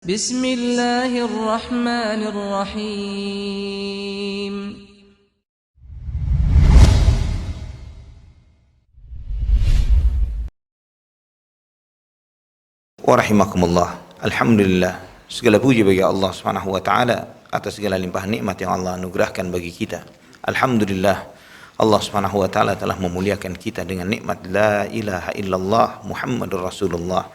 Bismillahirrahmanirrahim. Warahimakumullah. Alhamdulillah, segala puji bagi Allah Subhanahu wa taala atas segala limpahan nikmat yang Allah anugerahkan bagi kita. Alhamdulillah, Allah Subhanahu wa taala telah memuliakan kita dengan nikmat la ilaha illallah Muhammadur Rasulullah.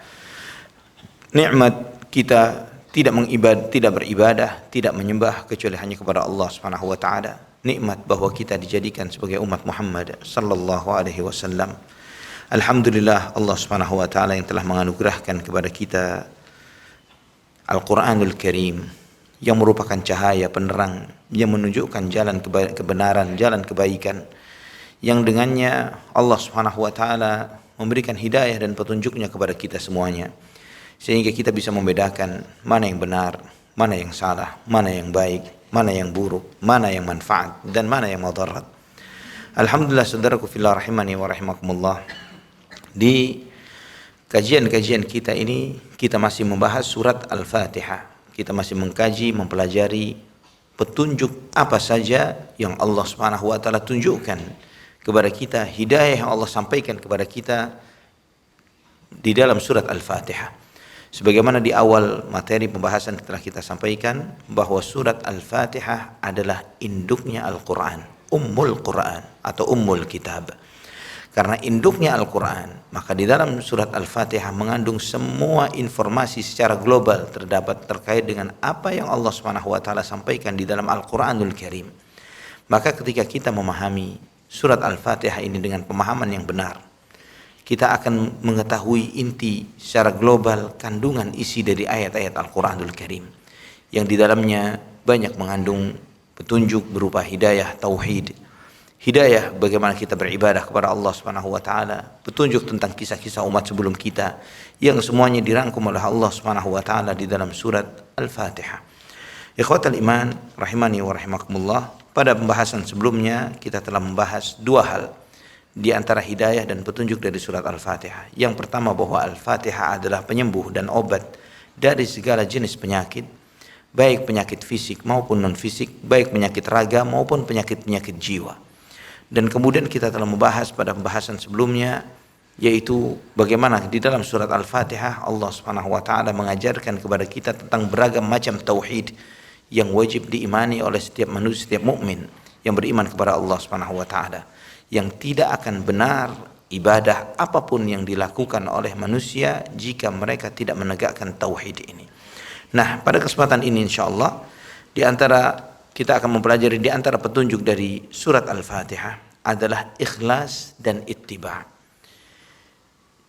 Nikmat kita tidak beribadah, tidak menyembah kecuali hanya kepada Allah Subhanahu wa taala. Nikmat bahwa kita dijadikan sebagai umat Muhammad sallallahu alaihi wasallam. Alhamdulillah, Allah Subhanahu wa taala yang telah menganugerahkan kepada kita Al-Qur'anul Karim yang merupakan cahaya penerang yang menunjukkan jalan kebenaran, jalan kebaikan, yang dengannya Allah Subhanahu wa taala memberikan hidayah dan petunjuknya kepada kita semuanya, sehingga kita bisa membedakan mana yang benar, mana yang salah, mana yang baik, mana yang buruk, mana yang manfaat dan mana yang mudarat. Alhamdulillah, saudaraku fillah rahimani wa rahimakumullah. Di kajian-kajian kita ini kita masih membahas surat Al-Fatihah. Kita masih mengkaji, mempelajari petunjuk apa saja yang Allah Subhanahu wa taala tunjukkan kepada kita, hidayah yang Allah sampaikan kepada kita di dalam surat Al-Fatihah. Sebagaimana di awal materi pembahasan telah kita sampaikan bahwa surat Al-Fatihah adalah induknya Al-Qur'an, Ummul Qur'an atau Ummul Kitab. Karena induknya Al-Quran, maka di dalam surat Al-Fatihah mengandung semua informasi secara global terkait dengan apa yang Allah Subhanahu wa taala sampaikan di dalam Al-Quranul Karim. Maka ketika kita memahami surat Al-Fatihah ini dengan pemahaman yang benar, kita akan mengetahui inti secara global kandungan isi dari ayat-ayat Al-Quranul Karim, yang di dalamnya banyak mengandung petunjuk berupa hidayah tauhid, hidayah bagaimana kita beribadah kepada Allah Subhanahu wa taala, petunjuk tentang kisah-kisah umat sebelum kita yang semuanya dirangkum oleh Allah Subhanahu wa taala di dalam surat Al-Fatihah. Ikhwatal iman rahimani wa rahimakumullah, pada pembahasan sebelumnya kita telah membahas dua hal di antara hidayah dan petunjuk dari surat Al-Fatihah. Yang pertama, bahwa Al-Fatihah adalah penyembuh dan obat dari segala jenis penyakit, baik penyakit fisik maupun non fisik, baik penyakit raga maupun penyakit-penyakit jiwa. Dan kemudian kita telah membahas pada pembahasan sebelumnya, yaitu bagaimana di dalam surat Al-Fatihah Allah Subhanahu wa taala mengajarkan kepada kita tentang beragam macam tauhid yang wajib diimani oleh setiap manusia, setiap mukmin yang beriman kepada Allah Subhanahu wa taala, yang tidak akan benar ibadah apapun yang dilakukan oleh manusia jika mereka tidak menegakkan tauhid ini. Nah, pada kesempatan ini insyaallah kita akan mempelajari di antara petunjuk dari surat Al-Fatihah adalah ikhlas dan ittiba'.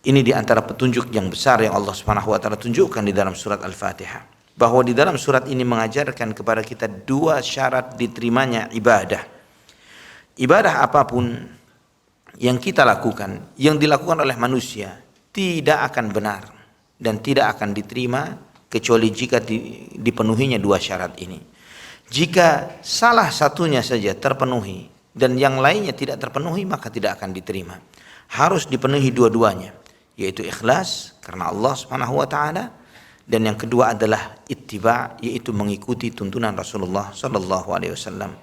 Ini di antara petunjuk yang besar yang Allah Subhanahu wa taala tunjukkan di dalam surat Al-Fatihah, bahwa di dalam surat ini mengajarkan kepada kita dua syarat diterimanya ibadah. Ibadah apapun yang kita lakukan, yang dilakukan oleh manusia, tidak akan benar dan tidak akan diterima kecuali jika dipenuhinya dua syarat ini. Jika salah satunya saja terpenuhi dan yang lainnya tidak terpenuhi, maka tidak akan diterima. Harus dipenuhi dua-duanya, yaitu ikhlas karena Allah Subhanahu wa taala, dan yang kedua adalah ittiba', yaitu mengikuti tuntunan Rasulullah sallallahu alaihi wasallam.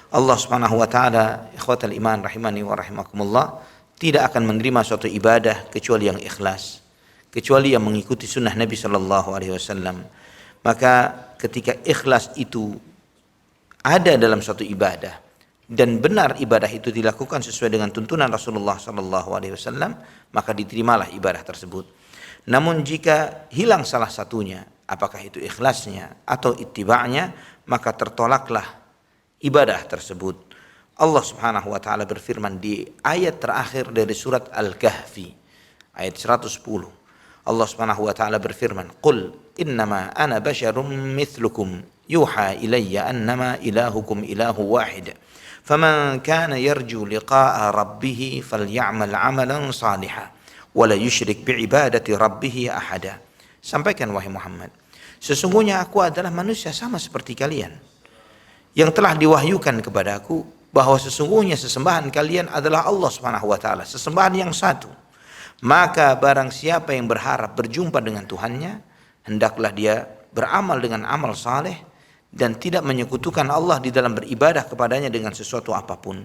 Allah Subhanahu wa taala, ikhwatal iman rahimani wa rahimakumullah, tidak akan menerima suatu ibadah kecuali yang ikhlas, kecuali yang mengikuti sunnah Nabi sallallahu alaihi wasallam. Maka ketika ikhlas itu ada dalam suatu ibadah dan benar ibadah itu dilakukan sesuai dengan tuntunan Rasulullah sallallahu alaihi wasallam, maka diterimalah ibadah tersebut. Namun jika hilang salah satunya, apakah itu ikhlasnya atau ittiba'nya, maka tertolaklah ibadah tersebut. Allah Subhanahu wa taala berfirman di ayat terakhir dari surat Al-Kahfi, ayat 110. Allah Subhanahu wa taala berfirman, "Qul innama ana basyarum mithlukum yuha ilayya annama ilahukum ilahu wahid. Faman kana yarju liqa'a rabbih faly'amal 'amalan salihan wa la yusyrik bi'ibadati rabbih ahada." Sampaikan wahai Muhammad, sesungguhnya aku adalah manusia sama seperti kalian, yang telah diwahyukan kepadaku bahwa sesungguhnya sesembahan kalian adalah Allah Subhanahu wa taala, sesembahan yang satu. Maka barang siapa yang berharap berjumpa dengan Tuhannya, hendaklah dia beramal dengan amal saleh dan tidak menyekutukan Allah di dalam beribadah kepadanya dengan sesuatu apapun.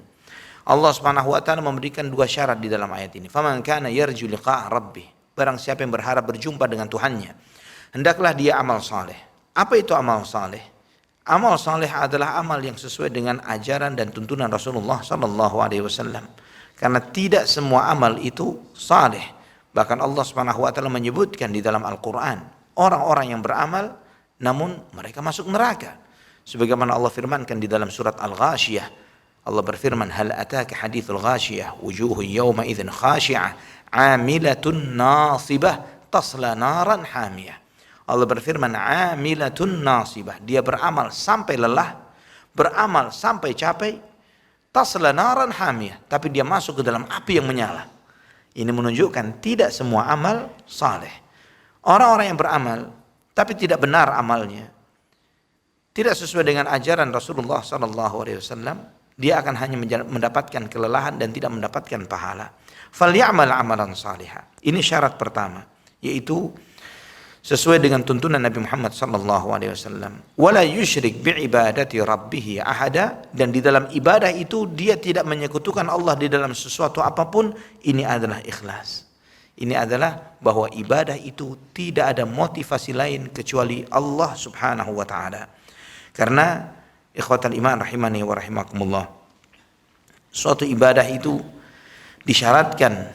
Allah Subhanahu wa taala memberikan dua syarat di dalam ayat ini. Faman kana yarju liqa'a rabbih. Barang siapa yang berharap berjumpa dengan Tuhannya, hendaklah dia amal saleh. Apa itu amal saleh? Amal saleh adalah amal yang sesuai dengan ajaran dan tuntunan Rasulullah sallallahu alaihi wasallam. Karena tidak semua amal itu saleh. Bahkan Allah Subhanahu wa taala menyebutkan di dalam Al-Qur'an, orang-orang yang beramal namun mereka masuk neraka. Sebagaimana Allah firmankan di dalam surat Al-Ghasyiyah, Allah berfirman, hal ataka hadithul ghasyiyah wujuhun yawma idzin khashi'ah 'amilatun nasibah tasla naran hamiyah. Allah berfirman, 'amilatun nasibah, dia beramal sampai lelah, beramal sampai capek, tasla naran hamiyah, tapi dia masuk ke dalam api yang menyala. Ini menunjukkan tidak semua amal saleh. Orang-orang yang beramal tapi tidak benar amalnya, tidak sesuai dengan ajaran Rasulullah SAW, dia akan hanya mendapatkan kelelahan dan tidak mendapatkan pahala. Falyamal amalan salihah. Ini syarat pertama, yaitu sesuai dengan tuntunan Nabi Muhammad SAW. Wala yusyrik bi'ibadati rabbih ahada, dan di dalam ibadah itu dia tidak menyekutukan Allah di dalam sesuatu apapun. Ini adalah ikhlas. Ini adalah bahwa ibadah itu tidak ada motivasi lain kecuali Allah Subhanahu wa taala. Karena ikhwatal iman rahimani wa rahimakumullah, suatu ibadah itu disyaratkan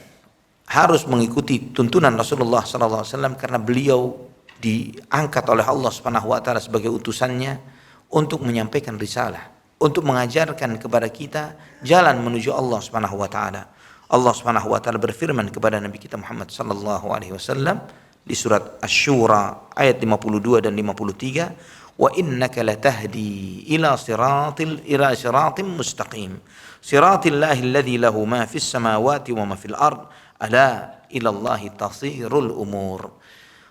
harus mengikuti tuntunan Rasulullah SAW, karena beliau diangkat oleh Allah Subhanahu wa taala sebagai utusannya untuk menyampaikan risalah, untuk mengajarkan kepada kita jalan menuju Allah Subhanahu wa taala. Allah Subhanahu wa taala berfirman kepada Nabi kita Muhammad sallallahu alaihi wasallam di surat Asy-Syura ayat 52 dan 53, wa innaka latahdi ila siratim mustaqim siratil lahi alladzi lahu ma fis samawati wa ma fil ard ala ila Allahi tasirul umur.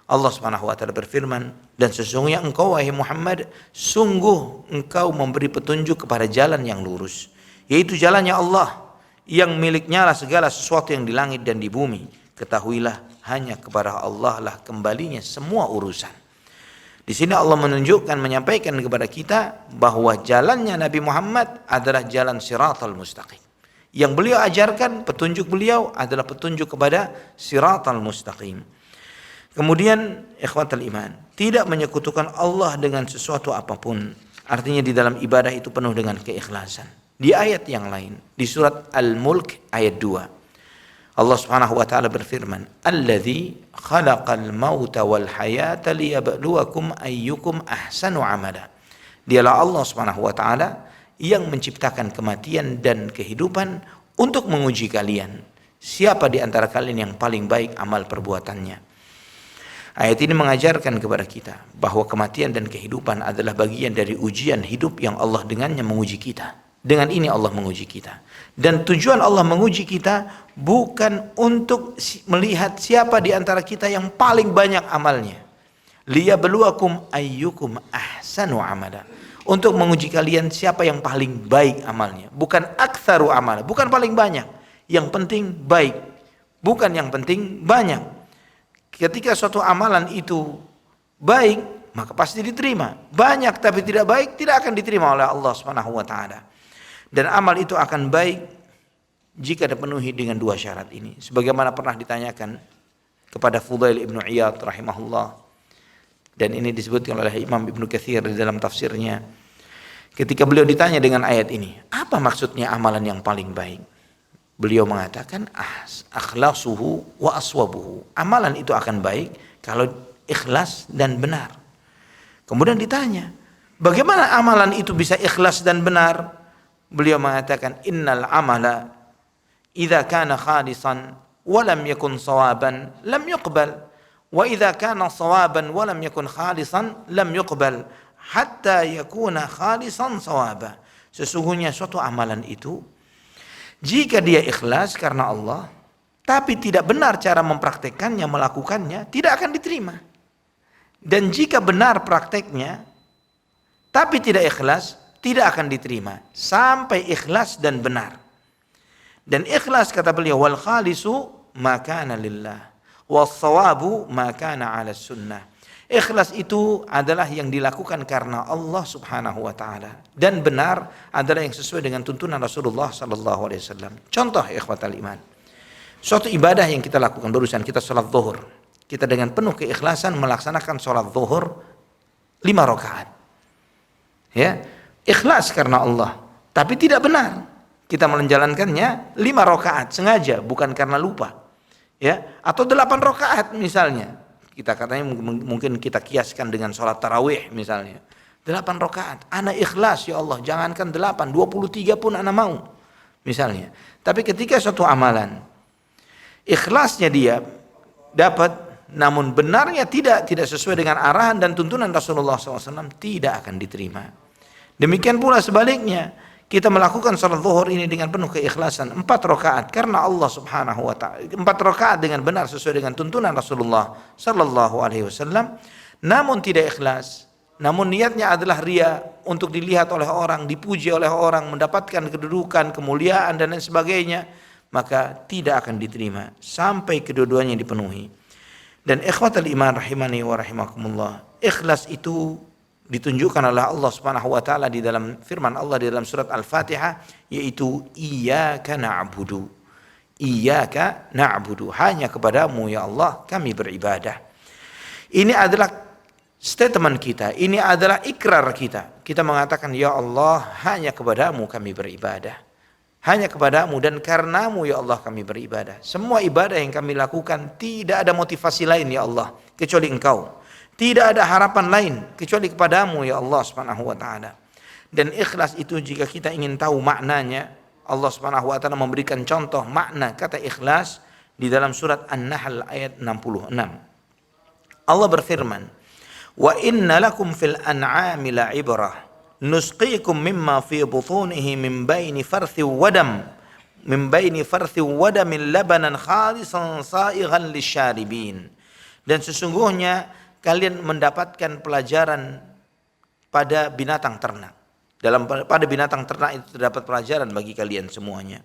Allah Subhanahu wa taala berfirman, dan sesungguhnya engkau wahai Muhammad, sungguh engkau memberi petunjuk kepada jalan yang lurus, yaitu jalannya Allah yang miliknya lah segala sesuatu yang di langit dan di bumi. Ketahuilah hanya kepada Allah lah kembalinya semua urusan. Di sini Allah menunjukkan, menyampaikan kepada kita bahwa jalannya Nabi Muhammad adalah jalan siratal mustaqim. Yang beliau ajarkan, petunjuk beliau adalah petunjuk kepada siratal mustaqim. Kemudian ikhwatal iman, tidak menyekutukan Allah dengan sesuatu apapun. Artinya di dalam ibadah itu penuh dengan keikhlasan. Di ayat yang lain, di surat Al-Mulk ayat 2, Allah Subhanahu wa taala berfirman, "Alladzi khalaqal mauta wal hayata liyabluwakum ayyukum ahsanu amala." Dialah Allah Subhanahu wa taala yang menciptakan kematian dan kehidupan untuk menguji kalian, siapa di antara kalian yang paling baik amal perbuatannya. Ayat ini mengajarkan kepada kita bahwa kematian dan kehidupan adalah bagian dari ujian hidup yang Allah dengannya menguji kita. Dengan ini Allah menguji kita. Dan tujuan Allah menguji kita bukan untuk melihat siapa di antara kita yang paling banyak amalnya. Liyabluwakum ayyukum ahsanu amala. Untuk menguji kalian siapa yang paling baik amalnya. Bukan aktsaru amala, bukan paling banyak. Yang penting baik, bukan yang penting banyak. Ketika suatu amalan itu baik, maka pasti diterima. Banyak tapi tidak baik, tidak akan diterima oleh Allah Subhanahu wa taala. Dan amal itu akan baik jika dipenuhi dengan dua syarat ini. Sebagaimana pernah ditanyakan kepada Fudail ibnu Iyad rahimahullah, dan ini disebutkan oleh Imam Ibnu Katsir di dalam tafsirnya. Ketika beliau ditanya dengan ayat ini, apa maksudnya amalan yang paling baik? Beliau mengatakan, akhlasuhu wa aswabuhu. Amalan itu akan baik kalau ikhlas dan benar. Kemudian ditanya, bagaimana amalan itu bisa ikhlas dan benar? Beliau mengatakan, innal amala idza kana khalisan wa lam yakun sawaban lam yuqbal, wa idza kana sawaban wa lam yakun khalisan lam yuqbal hatta yakuna khalisan sawaba. Sesungguhnya suatu amalan itu jika dia ikhlas karena Allah tapi tidak benar cara mempraktekannya, melakukannya, tidak akan diterima. Dan jika benar prakteknya tapi tidak ikhlas, tidak akan diterima sampai ikhlas dan benar. Dan ikhlas, kata beliau, wal khalisu ma kana lillah was sawabu ma kana ala sunnah. Ikhlas itu adalah yang dilakukan karena Allah Subhanahu wa taala dan benar adalah yang sesuai dengan tuntunan Rasulullah sallallahu alaihi wasallam. Contoh ikhwatal iman. Suatu ibadah yang kita lakukan barusan kita salat zuhur. Kita dengan penuh keikhlasan melaksanakan salat zuhur 5 rakaat. Ya, ikhlas karena Allah, tapi tidak benar. Kita menjalankannya 5 rakaat sengaja, bukan karena lupa. Ya, atau 8 rakaat misalnya. Kita katanya mungkin kita kiaskan dengan sholat tarawih misalnya. 8 rakaat, ana ikhlas ya Allah, jangankan 8, 23 pun ana mau. Misalnya. Tapi ketika suatu amalan, ikhlasnya dia dapat, namun benarnya tidak sesuai dengan arahan dan tuntunan Rasulullah SAW, tidak akan diterima. Demikian pula sebaliknya, kita melakukan salat zuhur ini dengan penuh keikhlasan 4 rakaat karena Allah Subhanahu wa taala, 4 rakaat dengan benar sesuai dengan tuntunan Rasulullah sallallahu alaihi wasallam, namun tidak ikhlas, namun niatnya adalah riya, untuk dilihat oleh orang, dipuji oleh orang, mendapatkan kedudukan, kemuliaan dan lain sebagainya, maka tidak akan diterima sampai kedua-duanya dipenuhi. Dan ikhwatal iman rahimani wa rahimakumullah, ikhlas itu ditunjukkan oleh Allah Subhanahu wa taala di dalam firman Allah di dalam surat Al-Fatihah, yaitu iyyaka na'budu. Iyyaka na'budu, hanya kepadamu ya Allah kami beribadah. Ini adalah statement kita, ini adalah ikrar kita. Kita mengatakan ya Allah hanya kepadamu kami beribadah. Hanya kepadamu dan karenamu ya Allah kami beribadah. Semua ibadah yang kami lakukan tidak ada motivasi lain ya Allah kecuali Engkau. Tidak ada harapan lain kecuali kepadamu ya Allah Subhanahu wa taala. Dan ikhlas itu jika kita ingin tahu maknanya, Allah Subhanahu wa taala memberikan contoh makna kata ikhlas di dalam surat An-Nahl ayat 66. Allah berfirman, "Wa inna lakum fil an'ami la'ibrah, nusqikum mimma fi butunihi min baini farthi wadam, wadamin labanan khalisan saighan lisyaribin." Dan sesungguhnya kalian mendapatkan pelajaran pada binatang ternak. Pada binatang ternak itu terdapat pelajaran bagi kalian semuanya.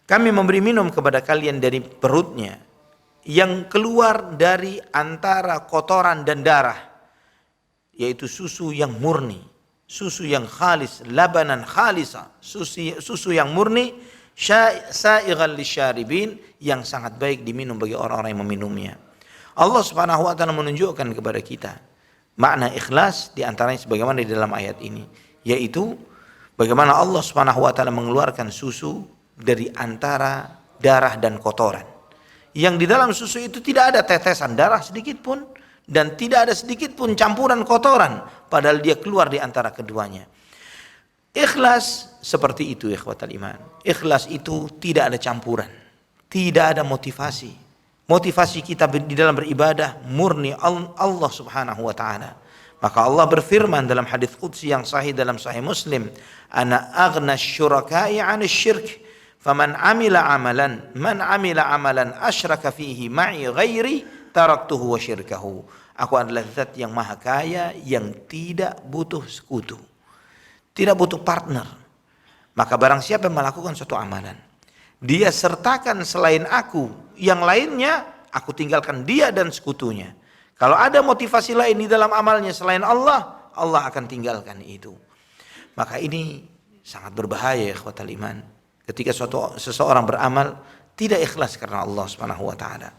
Kami memberi minum kepada kalian dari perutnya yang keluar dari antara kotoran dan darah, yaitu susu yang murni, susu yang khalis, labanan khalisa, susu yang murni, sa'ighal lisyaribin, yang sangat baik diminum bagi orang-orang yang meminumnya. Allah Subhanahu wa taala menunjukkan kepada kita makna ikhlas di antaranya sebagaimana di dalam ayat ini, yaitu bagaimana Allah Subhanahu wa taala mengeluarkan susu dari antara darah dan kotoran. Yang di dalam susu itu tidak ada tetesan darah sedikit pun dan tidak ada sedikit pun campuran kotoran, padahal dia keluar di antara keduanya. Ikhlas seperti itu ikhwatal iman. Ikhlas itu tidak ada campuran, tidak ada motivasi. Motivasi kita di dalam beribadah murni Allah Subhanahu wa taala. Maka Allah berfirman dalam hadis qudsi yang sahih dalam sahih Muslim, "Ana aghna syuraka'i 'anil syirk, faman 'amila 'amalan asyraka fihi ma'i ghairi taraktuhu wa syirkahu." Aku adalah zat yang maha kaya yang tidak butuh sekutu, tidak butuh partner. Maka barang siapa yang melakukan suatu amalan, dia sertakan selain aku, yang lainnya aku tinggalkan dia dan sekutunya. Kalau ada motivasi lain di dalam amalnya selain Allah, Allah akan tinggalkan itu. Maka ini sangat berbahaya ikhwatal iman. Ketika seseorang beramal tidak ikhlas karena Allah Subhanahu wa taala.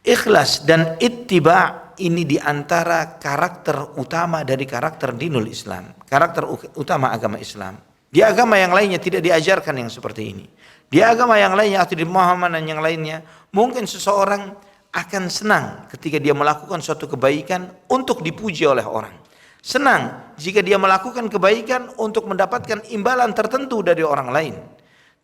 Ikhlas dan ittiba ini di antara karakter utama dari karakter dinul Islam, karakter utama agama Islam. Di agama yang lainnya tidak diajarkan yang seperti ini. Di agama yang lainnya atau di pemahaman yang lainnya, mungkin seseorang akan senang ketika dia melakukan suatu kebaikan untuk dipuji oleh orang. Senang jika dia melakukan kebaikan untuk mendapatkan imbalan tertentu dari orang lain.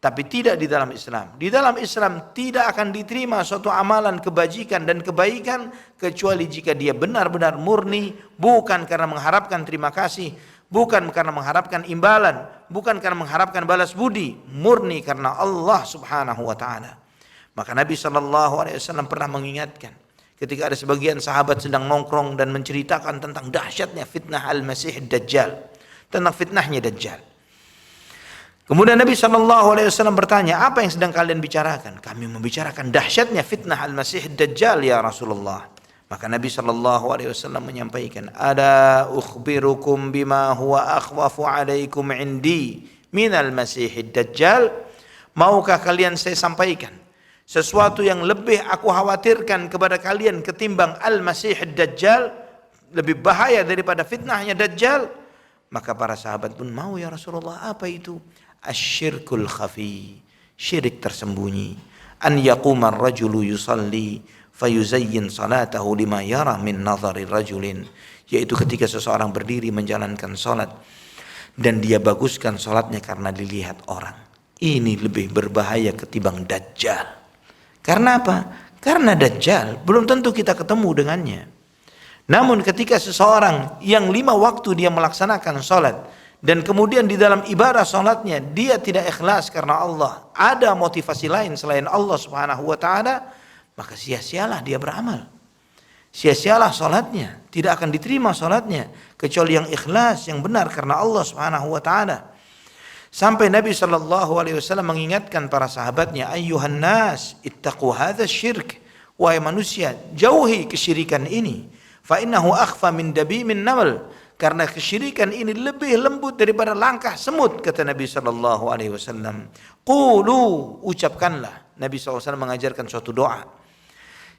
Tapi tidak di dalam Islam. Di dalam Islam tidak akan diterima suatu amalan kebajikan dan kebaikan kecuali jika dia benar-benar murni, bukan karena mengharapkan terima kasih, bukan karena mengharapkan imbalan, bukan karena mengharapkan balas budi, murni karena Allah Subhanahu wa taala. Maka Nabi SAW pernah mengingatkan ketika ada sebagian sahabat sedang nongkrong dan menceritakan tentang dahsyatnya fitnah Al-Masih Dajjal, tentang fitnahnya Dajjal. Kemudian Nabi SAW bertanya, apa yang sedang kalian bicarakan? Kami membicarakan dahsyatnya fitnah Al-Masih Dajjal ya Rasulullah. Maka Nabi SAW menyampaikan, ada ukhbirukum bima huwa akhwafu alaikum indi minal masihid dajjal. Maukah kalian saya sampaikan sesuatu yang lebih aku khawatirkan kepada kalian ketimbang al-masihid dajjal, lebih bahaya daripada fitnahnya dajjal? Maka para sahabat pun mau, ya Rasulullah, apa itu? Asyirkul khafi, syirik tersembunyi. An yaquma ar-rajulu yusalli fayuzayyin salatahu lima yara min nazari rajulin, yaitu ketika seseorang berdiri menjalankan salat dan dia baguskan salatnya karena dilihat orang. Ini lebih berbahaya ketimbang dajjal. Karena apa? Karena dajjal belum tentu kita ketemu dengannya. Namun ketika seseorang yang 5 waktu dia melaksanakan salat dan kemudian di dalam ibadah salatnya dia tidak ikhlas karena Allah, ada motivasi lain selain Allah Subhanahu wa taala, maka sia-sialah dia beramal. Sia-sialah salatnya, tidak akan diterima salatnya kecuali yang ikhlas, yang benar karena Allah Subhanahu wa taala. Sampai Nabi SAW mengingatkan para sahabatnya, ayyuhan nas ittaqu hadza syirk, wahai manusia, jauhi kesyirikan ini. Fa innahu akhfa min dabimin namal, karena kesyirikan ini lebih lembut daripada langkah semut, kata Nabi SAW. Qulu, ucapkanlah. Nabi SAW mengajarkan suatu doa,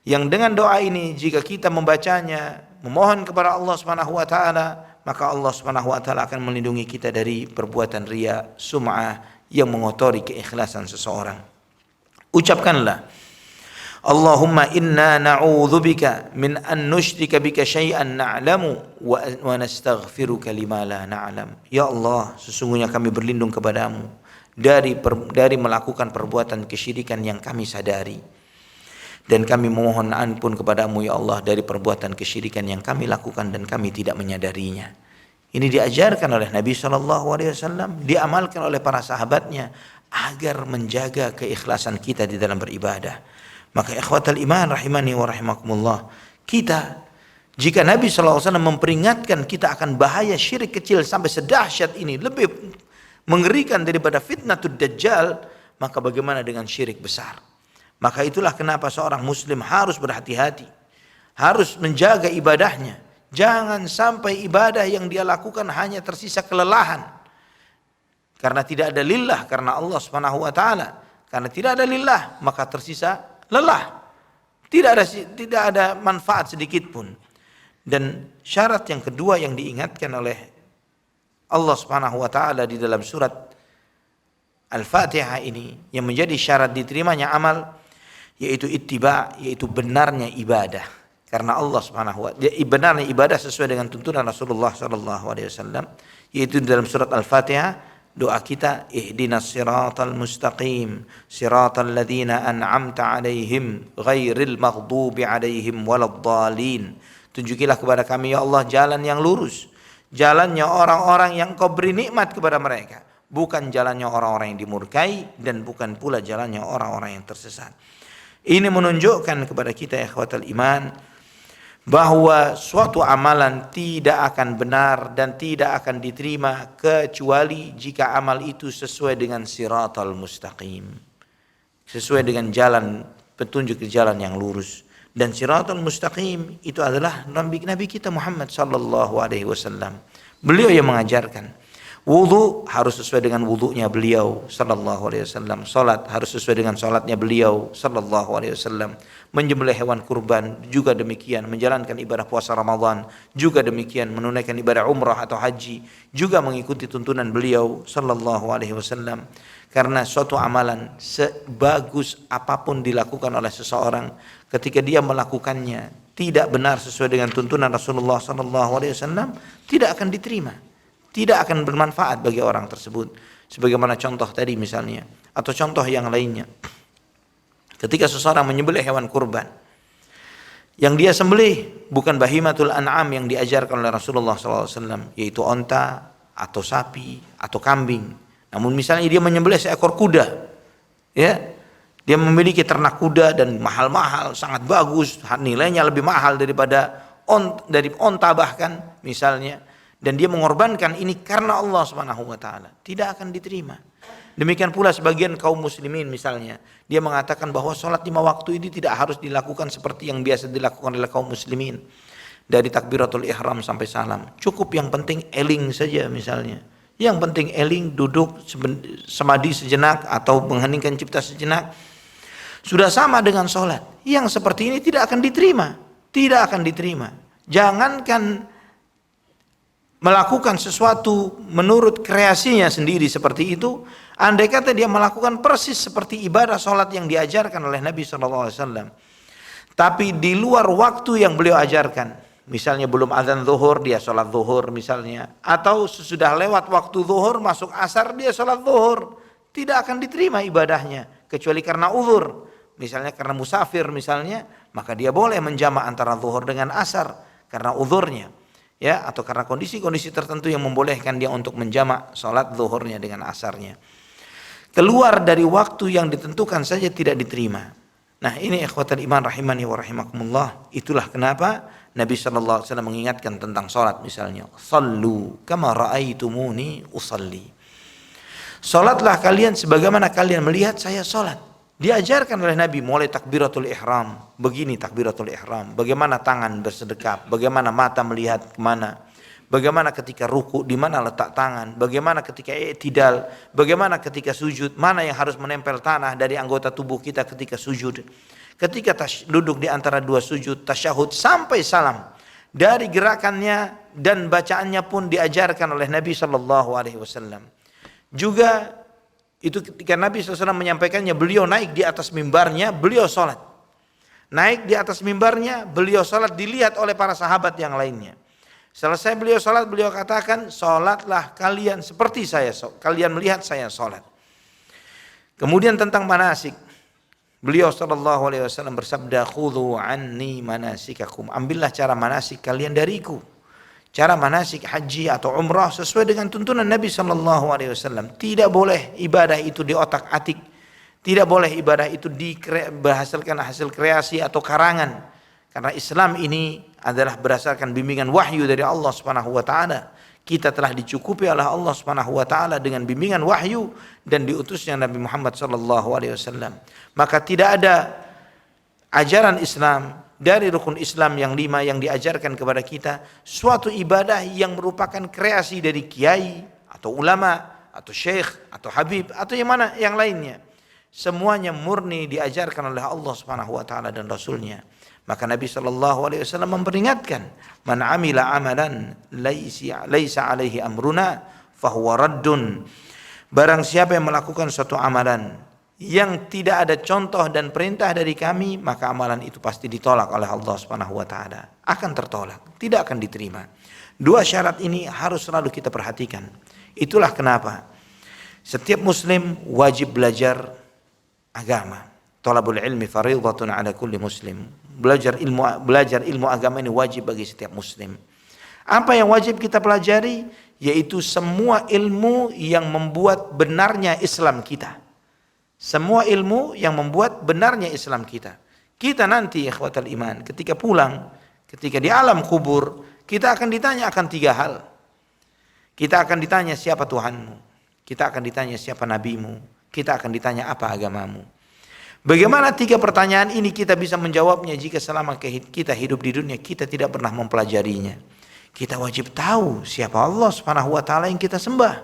yang dengan doa ini jika kita membacanya, memohon kepada Allah Subhanahu wa taala, maka Allah Subhanahu wa taala akan melindungi kita dari perbuatan riya, sum'ah yang mengotori keikhlasan seseorang. Ucapkanlah, Allahumma inna na'udzubika min an nusyrika bika syai'an na'lamu wa nastaghfiruka lima la na'lam. Ya Allah, sesungguhnya kami berlindung kepadamu dari melakukan perbuatan kesyirikan yang kami sadari, dan kami memohon ampun kepadamu ya Allah dari perbuatan kesyirikan yang kami lakukan dan kami tidak menyadarinya. Ini diajarkan oleh Nabi SAW, diamalkan oleh para sahabatnya agar menjaga keikhlasan kita di dalam beribadah. Maka ikhwatal iman rahimani wa rahimakumullah, kita, jika Nabi SAW memperingatkan kita akan bahaya syirik kecil sampai sedahsyat ini, lebih mengerikan daripada fitnatud dajjal, maka bagaimana dengan syirik besar? Maka itulah kenapa seorang muslim harus berhati-hati, harus menjaga ibadahnya. Jangan sampai ibadah yang dia lakukan hanya tersisa kelelahan, karena tidak ada lillah, karena Allah Subhanahu wa taala. Karena tidak ada lillah, maka tersisa lelah, tidak ada manfaat sedikit pun. Dan syarat yang kedua yang diingatkan oleh Allah Subhanahu wa taala di dalam surat Al-Fatihah ini, yang menjadi syarat diterimanya amal, yaitu ittiba, yaitu benarnya ibadah. Karena Allah Subhanahu wa taala, benarnya ibadah sesuai dengan tuntunan Rasulullah SAW, yaitu di dalam surat Al-Fatihah. Doa kita, ihdinas siratal mustaqim, siratal ladzina an'amta alaihim, ghairil maghdubi alaihim waladdallin. Tunjukilah kepada kami ya Allah jalan yang lurus, jalannya orang-orang yang Kau beri nikmat kepada mereka, bukan jalannya orang-orang yang dimurkai, dan bukan pula jalannya orang-orang yang tersesat. Ini menunjukkan kepada kita ya ikhwatal iman, bahwa suatu amalan tidak akan benar dan tidak akan diterima kecuali jika amal itu sesuai dengan siratal mustaqim, sesuai dengan jalan petunjuk ke jalan yang lurus. Dan siratal mustaqim itu adalah Nabi kita Muhammad sallallahu alaihi wasallam. Beliau yang mengajarkan. Wudu harus sesuai dengan wudunya beliau sallallahu alaihi wasallam. Salat harus sesuai dengan salatnya beliau sallallahu alaihi wasallam. Menyembelih hewan kurban juga demikian. Menjalankan ibadah puasa Ramadan juga demikian. Menunaikan ibadah umrah atau haji juga mengikuti tuntunan beliau sallallahu alaihi wasallam. Karena suatu amalan sebagus apapun dilakukan oleh seseorang, ketika dia melakukannya tidak benar sesuai dengan tuntunan Rasulullah sallallahu alaihi wasallam, tidak akan diterima. Tidak akan bermanfaat bagi orang tersebut. Sebagaimana contoh tadi misalnya, atau contoh yang lainnya. Ketika seseorang menyembelih hewan kurban, yang dia sembelih bukan bahimatul an'am yang diajarkan oleh Rasulullah SAW, yaitu onta atau sapi atau kambing. Namun misalnya dia menyembelih seekor kuda, ya, dia memiliki ternak kuda dan mahal-mahal, sangat bagus, nilainya lebih mahal daripada onta bahkan misalnya. Dan dia mengorbankan ini karena Allah Subhanahu wa taala, tidak akan diterima. Demikian pula sebagian kaum muslimin misalnya, dia mengatakan bahwa sholat 5 waktu ini tidak harus dilakukan seperti yang biasa dilakukan oleh kaum muslimin. Dari takbiratul ihram sampai salam. Cukup yang penting eling saja misalnya. Yang penting eling, duduk, semadi sejenak atau mengheningkan cipta sejenak. Sudah sama dengan sholat. Yang seperti ini tidak akan diterima. Tidak akan diterima. Jangankan melakukan sesuatu menurut kreasinya sendiri seperti itu, andai kata dia melakukan persis seperti ibadah sholat yang diajarkan oleh Nabi SAW, tapi di luar waktu yang beliau ajarkan, misalnya belum azan zuhur dia sholat zuhur misalnya, atau sesudah lewat waktu zuhur masuk asar dia sholat zuhur, tidak akan diterima ibadahnya kecuali karena uzur, misalnya karena musafir misalnya, maka dia boleh menjamak antara zuhur dengan asar karena uzurnya. Ya, atau karena kondisi-kondisi tertentu yang membolehkan dia untuk menjamak sholat zuhurnya dengan asarnya. Keluar dari waktu yang ditentukan saja tidak diterima. Nah, ini ikhwatal iman rahimani wa rahimakumullah. Itulah kenapa Nabi SAW mengingatkan tentang sholat misalnya. Sallu kama ra'aitumuni usalli. Sholatlah kalian sebagaimana kalian melihat saya sholat. Diajarkan oleh Nabi mulai takbiratul ihram, begini takbiratul ihram, bagaimana tangan bersedekap, bagaimana mata melihat kemana, bagaimana ketika ruku, di mana letak tangan, bagaimana ketika i'tidal, bagaimana ketika sujud, mana yang harus menempel tanah dari anggota tubuh kita ketika sujud, ketika duduk di antara dua sujud, tasyahud sampai salam, dari gerakannya dan bacaannya pun diajarkan oleh Nabi SAW. Juga itu ketika Nabi SAW menyampaikannya, beliau naik di atas mimbarnya, beliau sholat. Naik di atas mimbarnya, beliau sholat dilihat oleh para sahabat yang lainnya. Selesai beliau sholat, beliau katakan, sholatlah kalian seperti saya, kalian melihat saya sholat. Kemudian tentang manasik, beliau SAW bersabda, khudhu anni manasikakum, ambillah cara manasik kalian dariku. Cara manasik haji atau umrah sesuai dengan tuntunan Nabi SAW. Tidak boleh ibadah itu diotak-atik. Tidak boleh ibadah itu berhasilkan hasil kreasi atau karangan. Karena Islam ini adalah berdasarkan bimbingan wahyu dari Allah SWT. Kita telah dicukupi oleh Allah SWT dengan bimbingan wahyu dan diutusnya Nabi Muhammad SAW. Maka tidak ada ajaran Islam dari rukun Islam yang 5 yang diajarkan kepada kita suatu ibadah yang merupakan kreasi dari kiai atau ulama atau syekh atau habib atau yang lainnya. Semuanya murni diajarkan oleh Allah Subhanahu wa taala dan rasulnya. Maka Nabi SAW memperingatkan, man amila amalan laisa alaihi amruna fahuwa raddun. Barang siapa yang melakukan suatu amalan yang tidak ada contoh dan perintah dari kami, maka amalan itu pasti ditolak oleh Allah Subhanahu wa taala. Akan tertolak, tidak akan diterima. Dua syarat ini harus selalu kita perhatikan. Itulah kenapa setiap muslim wajib belajar agama. Thalabul ilmi fardhatun ala kulli muslim. Belajar ilmu agama ini wajib bagi setiap muslim. Apa yang wajib kita pelajari? Yaitu semua ilmu yang membuat benarnya Islam kita. Semua ilmu yang membuat benarnya Islam kita. Kita nanti ikhwatal iman ketika pulang, ketika di alam kubur, kita akan ditanya akan 3 hal. Kita akan ditanya siapa Tuhanmu, kita akan ditanya siapa nabimu, kita akan ditanya apa agamamu. Bagaimana 3 pertanyaan ini kita bisa menjawabnya jika selama kita hidup di dunia kita tidak pernah mempelajarinya. Kita wajib tahu siapa Allah Subhanahu wa taala yang kita sembah.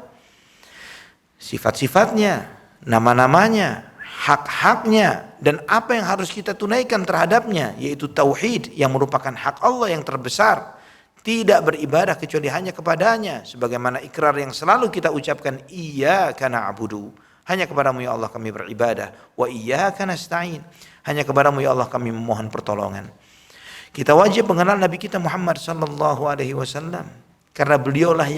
Sifat-sifatnya, nama-namanya, hak-haknya, dan apa yang harus kita tunaikan terhadapnya, yaitu tauhid yang merupakan hak Allah yang terbesar. Tidak beribadah kecuali hanya kepadanya, sebagaimana ikrar yang selalu kita ucapkan, iyyaka na'budu, hanya kepadamu ya Allah kami beribadah, wa iyyaka nasta'in, hanya kepadamu ya Allah kami memohon pertolongan. Kita wajib mengenal Nabi kita Muhammad SAW. Karena beliaulah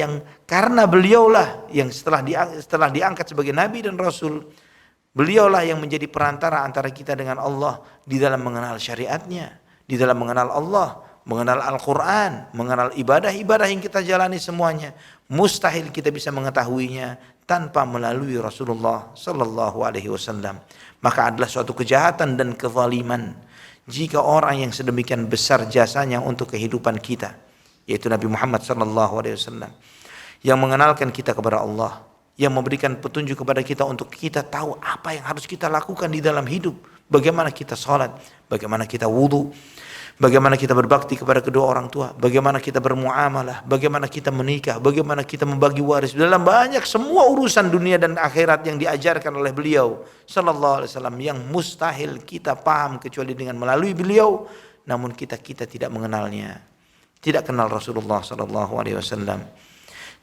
yang setelah diangkat sebagai Nabi dan Rasul, beliaulah yang menjadi perantara antara kita dengan Allah di dalam mengenal syariatnya, di dalam mengenal Allah, mengenal Al-Quran, mengenal ibadah-ibadah yang kita jalani semuanya. Mustahil kita bisa mengetahuinya tanpa melalui Rasulullah SAW. Maka adalah suatu kejahatan dan kezaliman jika orang yang sedemikian besar jasanya untuk kehidupan kita, yaitu Nabi Muhammad SAW, yang mengenalkan kita kepada Allah, yang memberikan petunjuk kepada kita untuk kita tahu apa yang harus kita lakukan di dalam hidup. Bagaimana kita sholat, bagaimana kita wudu, bagaimana kita berbakti kepada kedua orang tua, bagaimana kita bermuamalah, bagaimana kita menikah, bagaimana kita membagi waris. Dalam banyak semua urusan dunia dan akhirat yang diajarkan oleh beliau sallallahu alaihi wasallam, yang mustahil kita paham kecuali dengan melalui beliau, namun kita tidak mengenalnya. Tidak kenal Rasulullah sallallahu alaihi wasallam.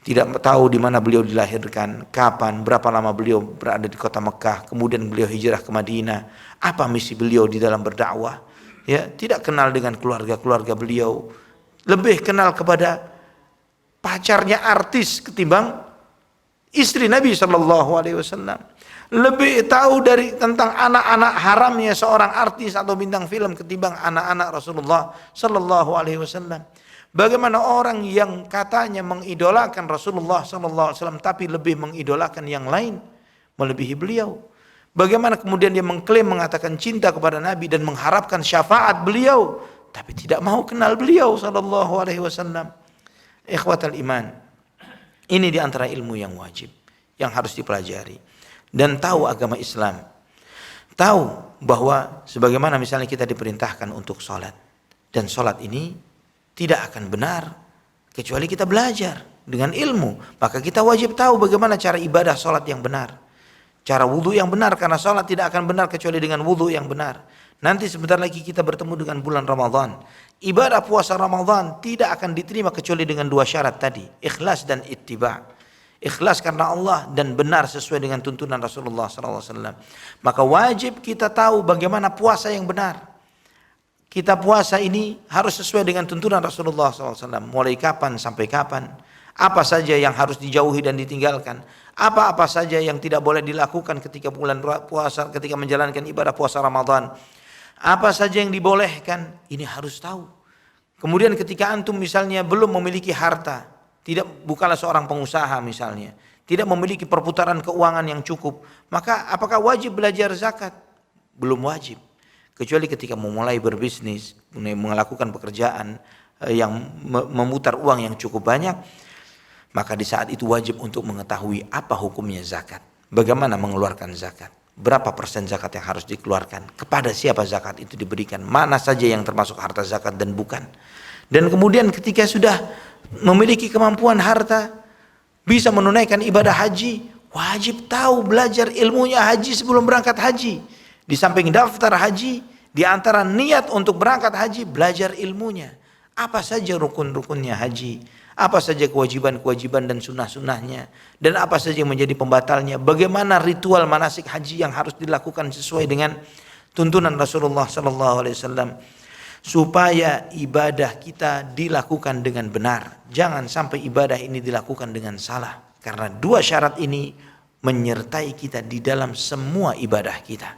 Tidak tahu di mana beliau dilahirkan, kapan, berapa lama beliau berada di kota Mekah, kemudian beliau hijrah ke Madinah, apa misi beliau di dalam berdakwah. Ya, tidak kenal dengan keluarga-keluarga beliau, lebih kenal kepada pacarnya artis ketimbang istri Nabi sallallahu alaihi wasallam. Lebih tahu tentang anak-anak haramnya seorang artis atau bintang film ketimbang anak-anak Rasulullah sallallahu alaihi wasallam. Bagaimana orang yang katanya mengidolakan Rasulullah sallallahu alaihi wasallam tapi lebih mengidolakan yang lain melebihi beliau. Bagaimana kemudian dia mengklaim mengatakan cinta kepada Nabi dan mengharapkan syafaat beliau tapi tidak mau kenal beliau sallallahu alaihi wasallam. Ikhwatal iman. Ini di antara ilmu yang wajib yang harus dipelajari dan tahu agama Islam. Tahu bahwa sebagaimana misalnya kita diperintahkan untuk sholat, dan sholat ini tidak akan benar kecuali kita belajar dengan ilmu. Maka kita wajib tahu bagaimana cara ibadah sholat yang benar, cara wudu yang benar, karena sholat tidak akan benar kecuali dengan wudu yang benar. Nanti sebentar lagi kita bertemu dengan bulan Ramadan. Ibadah puasa Ramadan tidak akan diterima kecuali dengan dua syarat tadi, ikhlas dan ittiba'. Ikhlas karena Allah dan benar sesuai dengan tuntunan Rasulullah SAW. Maka wajib kita tahu bagaimana puasa yang benar. Kita puasa ini harus sesuai dengan tuntunan Rasulullah SAW. Mulai kapan sampai kapan. Apa saja yang harus dijauhi dan ditinggalkan. Apa-apa saja yang tidak boleh dilakukan ketika bulan puasa, ketika menjalankan ibadah puasa Ramadan. Apa saja yang dibolehkan, ini harus tahu. Kemudian ketika antum misalnya belum memiliki harta, bukanlah seorang pengusaha misalnya, tidak memiliki perputaran keuangan yang cukup, maka apakah wajib belajar zakat? Belum wajib. Kecuali ketika memulai berbisnis, melakukan pekerjaan yang memutar uang yang cukup banyak, maka di saat itu wajib untuk mengetahui apa hukumnya zakat, bagaimana mengeluarkan zakat, berapa persen zakat yang harus dikeluarkan, kepada siapa zakat itu diberikan, mana saja yang termasuk harta zakat dan bukan. Dan kemudian ketika sudah memiliki kemampuan harta, bisa menunaikan ibadah haji, wajib tahu belajar ilmunya haji sebelum berangkat haji. Di samping daftar haji, di antara niat untuk berangkat haji, belajar ilmunya. Apa saja rukun-rukunnya haji, apa saja kewajiban-kewajiban dan sunnah-sunnahnya, dan apa saja yang menjadi pembatalnya, bagaimana ritual manasik haji yang harus dilakukan sesuai dengan tuntunan Rasulullah SAW, supaya ibadah kita dilakukan dengan benar. Jangan sampai ibadah ini dilakukan dengan salah, karena dua syarat ini menyertai kita di dalam semua ibadah kita.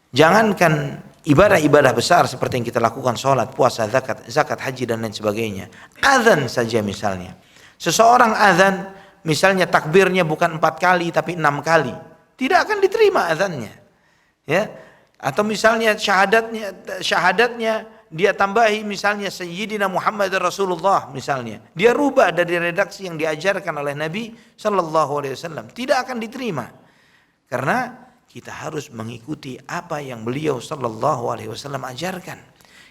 Jangankan ibadah-ibadah besar seperti yang kita lakukan, sholat, puasa, zakat, haji dan lain sebagainya. Azan saja misalnya. Seseorang azan, misalnya takbirnya bukan 4 kali tapi 6 kali, tidak akan diterima azannya. Ya. Atau misalnya syahadatnya dia tambahi misalnya Sayyidina Muhammad Rasulullah misalnya. Dia rubah dari redaksi yang diajarkan oleh Nabi sallallahu alaihi wasallam, tidak akan diterima. Karena kita harus mengikuti apa yang beliau sallallahu alaihi wasallam ajarkan.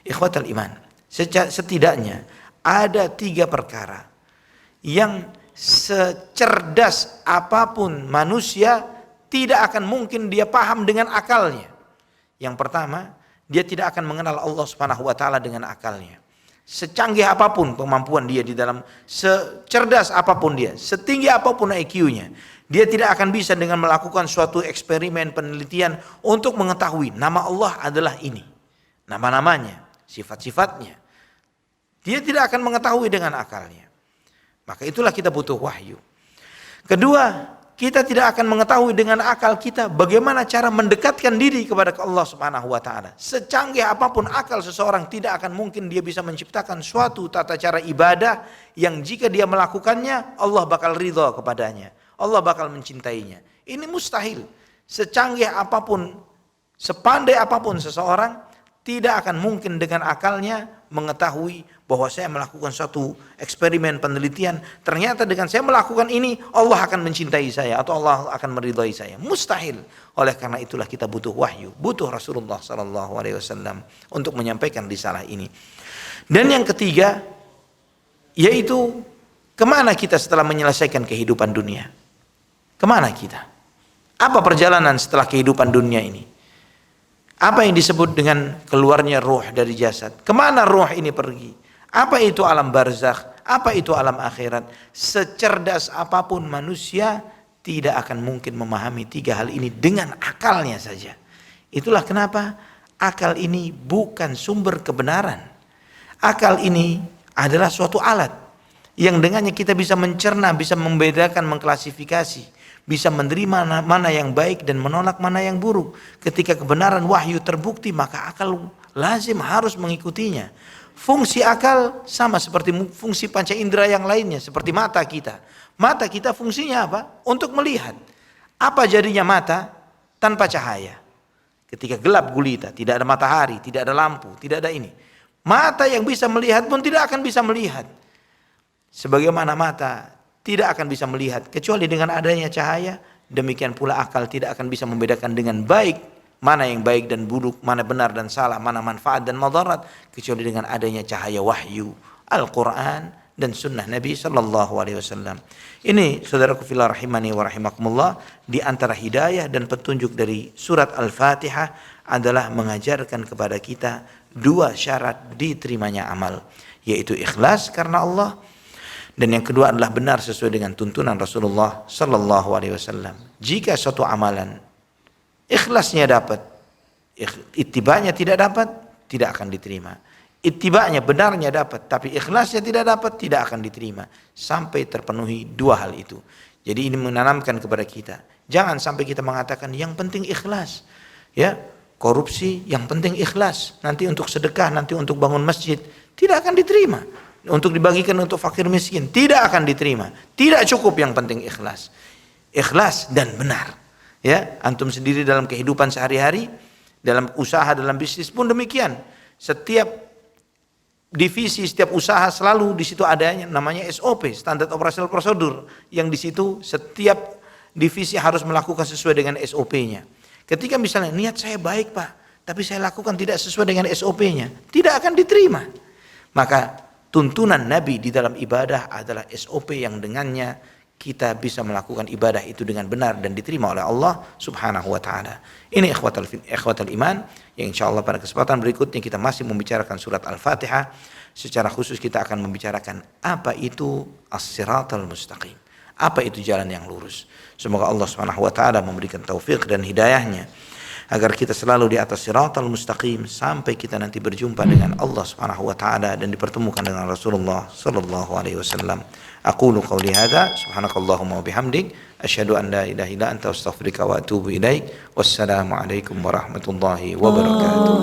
Ikhwatal iman, setidaknya ada 3 perkara yang secerdas apapun manusia tidak akan mungkin dia paham dengan akalnya. Yang pertama, dia tidak akan mengenal Allah Subhanahu wa taala dengan akalnya. Secanggih apapun kemampuan dia di dalam, secerdas apapun dia, setinggi apapun IQ-nya, dia tidak akan bisa dengan melakukan suatu eksperimen penelitian untuk mengetahui nama Allah adalah ini, nama-namanya, sifat-sifatnya. Dia tidak akan mengetahui dengan akalnya. Maka itulah kita butuh wahyu. Kedua, kita tidak akan mengetahui dengan akal kita bagaimana cara mendekatkan diri kepada Allah Subhanahu wa taala. Secanggih apapun akal seseorang, tidak akan mungkin dia bisa menciptakan suatu tata cara ibadah yang jika dia melakukannya Allah bakal ridha kepadanya, Allah bakal mencintainya. Ini mustahil. Secanggih apapun, sepandai apapun seseorang, tidak akan mungkin dengan akalnya mengetahui bahwa saya melakukan suatu eksperimen penelitian, ternyata dengan saya melakukan ini Allah akan mencintai saya atau Allah akan meridhai saya. Mustahil. Oleh karena itulah kita butuh wahyu, butuh Rasulullah sallallahu alaihi wasallam untuk menyampaikan risalah ini. Dan yang ketiga yaitu kemana kita setelah menyelesaikan kehidupan dunia? Kemana kita? Apa perjalanan setelah kehidupan dunia ini? Apa yang disebut dengan keluarnya ruh dari jasad? Kemana ruh ini pergi? Apa itu alam barzakh? Apa itu alam akhirat? Secerdas apapun manusia tidak akan mungkin memahami tiga hal ini dengan akalnya saja. Itulah kenapa akal ini bukan sumber kebenaran. Akal ini adalah suatu alat yang dengannya kita bisa mencerna, bisa membedakan, mengklasifikasi, bisa menerima mana yang baik dan menolak mana yang buruk. Ketika kebenaran wahyu terbukti, maka akal lazim harus mengikutinya. Fungsi akal sama seperti fungsi panca indera yang lainnya, seperti mata kita. Mata kita fungsinya apa? Untuk melihat. Apa jadinya mata tanpa cahaya? Ketika gelap gulita, tidak ada matahari, tidak ada lampu, tidak ada ini. Mata yang bisa melihat pun tidak akan bisa melihat. Sebagaimana mata tidak akan bisa melihat kecuali dengan adanya cahaya, demikian pula akal tidak akan bisa membedakan dengan baik, mana yang baik dan buruk, mana benar dan salah, mana manfaat dan madarat, kecuali dengan adanya cahaya wahyu, Al-Quran dan sunnah Nabi sallallahu alaihi wasallam. Ini saudaraku fillah rahimani wa rahimakumullah, di antara hidayah dan petunjuk dari surat Al-Fatihah adalah mengajarkan kepada kita dua syarat diterimanya amal, yaitu ikhlas karena Allah, dan yang kedua adalah benar sesuai dengan tuntunan Rasulullah sallallahu alaihi wasallam. Jika suatu amalan ikhlasnya dapat, ittiba'nya tidak dapat, tidak akan diterima. Ittiba'nya benarnya dapat, tapi ikhlasnya tidak dapat, tidak akan diterima. Sampai terpenuhi dua hal itu. Jadi ini menanamkan kepada kita, jangan sampai kita mengatakan yang penting ikhlas. Ya, korupsi yang penting ikhlas. Nanti untuk sedekah, nanti untuk bangun masjid, tidak akan diterima. Untuk dibagikan untuk fakir miskin, tidak akan diterima. Tidak cukup yang penting ikhlas. Ikhlas dan benar. Ya, antum sendiri dalam kehidupan sehari-hari, dalam usaha, dalam bisnis pun demikian. Setiap divisi, setiap usaha selalu di situ adanya namanya SOP, standar operasional prosedur, yang di situ setiap divisi harus melakukan sesuai dengan SOP-nya. Ketika misalnya niat saya baik Pak, tapi saya lakukan tidak sesuai dengan SOP-nya, tidak akan diterima. Maka tuntunan Nabi di dalam ibadah adalah SOP yang dengannya kita bisa melakukan ibadah itu dengan benar dan diterima oleh Allah subhanahu wa ta'ala. Ini ikhwatal iman, yang insyaAllah pada kesempatan berikutnya kita masih membicarakan surat Al-Fatihah. Secara khusus kita akan membicarakan apa itu as-siratal mustaqim, apa itu jalan yang lurus. Semoga Allah subhanahu wa ta'ala memberikan taufik dan hidayahnya agar kita selalu di atas siratal mustaqim sampai kita nanti berjumpa dengan Allah subhanahu wa ta'ala dan dipertemukan dengan Rasulullah sallallahu alaihi wasallam. Aqulu qawli hadza subhanakallahumma wa bihamdik asyhadu an la ilaha illa anta astaghfiruka wa atubu ilaik. Wassalamu alaikum warahmatullahi wabarakatuh.